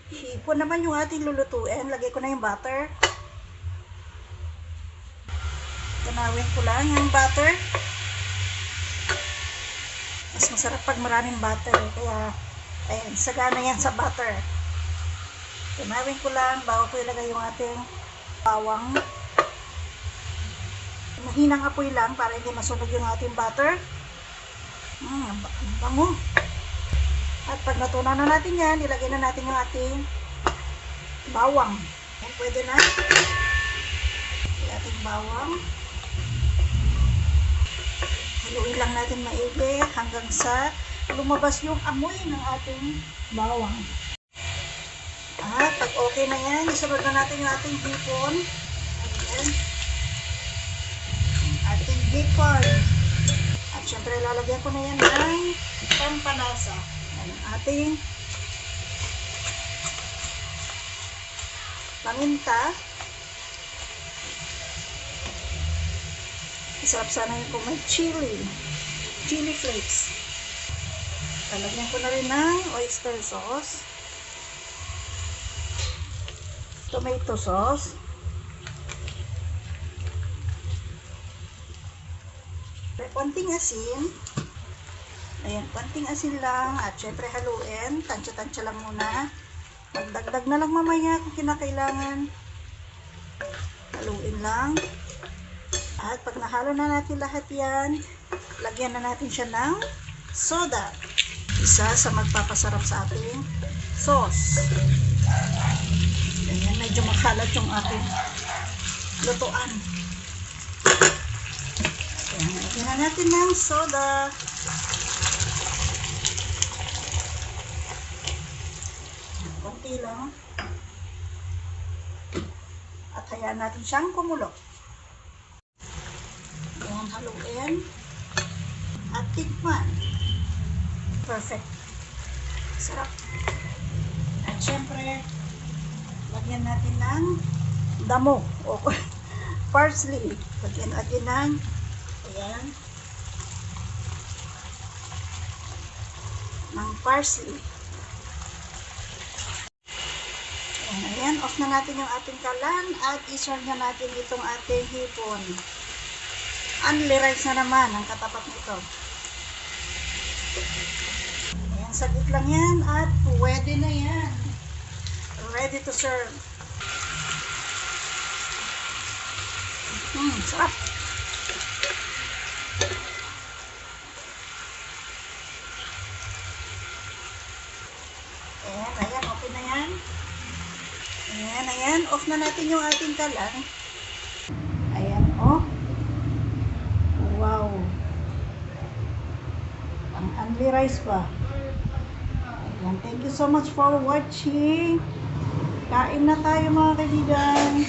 Hipon naman yung ating lulutuin. Lagay ko na yung butter. Tunawin ko lang yung butter. Mas masarap pag maraming butter. Kaya, ayan, sagana yan sa butter. Tunawin ko lang bago ko ilagay yung ating bawang. Mahinang apoy lang para hindi masunog yung ating butter. Ang bango. At pag natunaw na natin yan, ilagay na natin yung ating bawang. Yan, pwede na. Yung ating bawang. Haluin lang natin maigi hanggang sa lumabas yung amoy ng ating bawang. At pag okay na yan, isunod na natin yung ating hipon. Ayan. Ating bacon. At syempre lalagyan ko na yan ng pampanasa. Ang ating paminta. Isarap sana yun kung may chili flakes. Lalagyan ko na rin ng oyster sauce, tomato sauce, konting asin. Ayan, konting asin lang. At syempre haluin. Tansya-tansya lang muna. Magdagdag na lang mamaya kung kinakailangan. Haluin lang. At pag nahalo na natin lahat yan, lagyan na natin siya ng soda. Isa sa magpapasarap sa ating sauce. Ayan, medyo makalat yung ating lutuan. Ayan, lagyan na natin ng soda. Konti lang. At hayaan natin siyang kumulo. Ayan, haluin. At tikman. Perfect. Sarap. At syempre, lagyan natin ng damo o parsley. Lagyan natin ng ayan, ng parsley. Ayan, off na natin yung ating kalan at iserve na natin itong ating hipon. Only rice na naman ang katapat nito. Ayan, saglit lang yan at pwede na yan. Ready to serve. Sarap. Ayan, okay na yan. Ayan, off na natin yung ating kalan. Ayan, oh. Wow. Ang only rice pa. Ayan, thank you so much for watching. Kain na tayo mga kaibigan.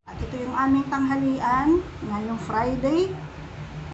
At ito yung aming tanghalian ngayong Friday.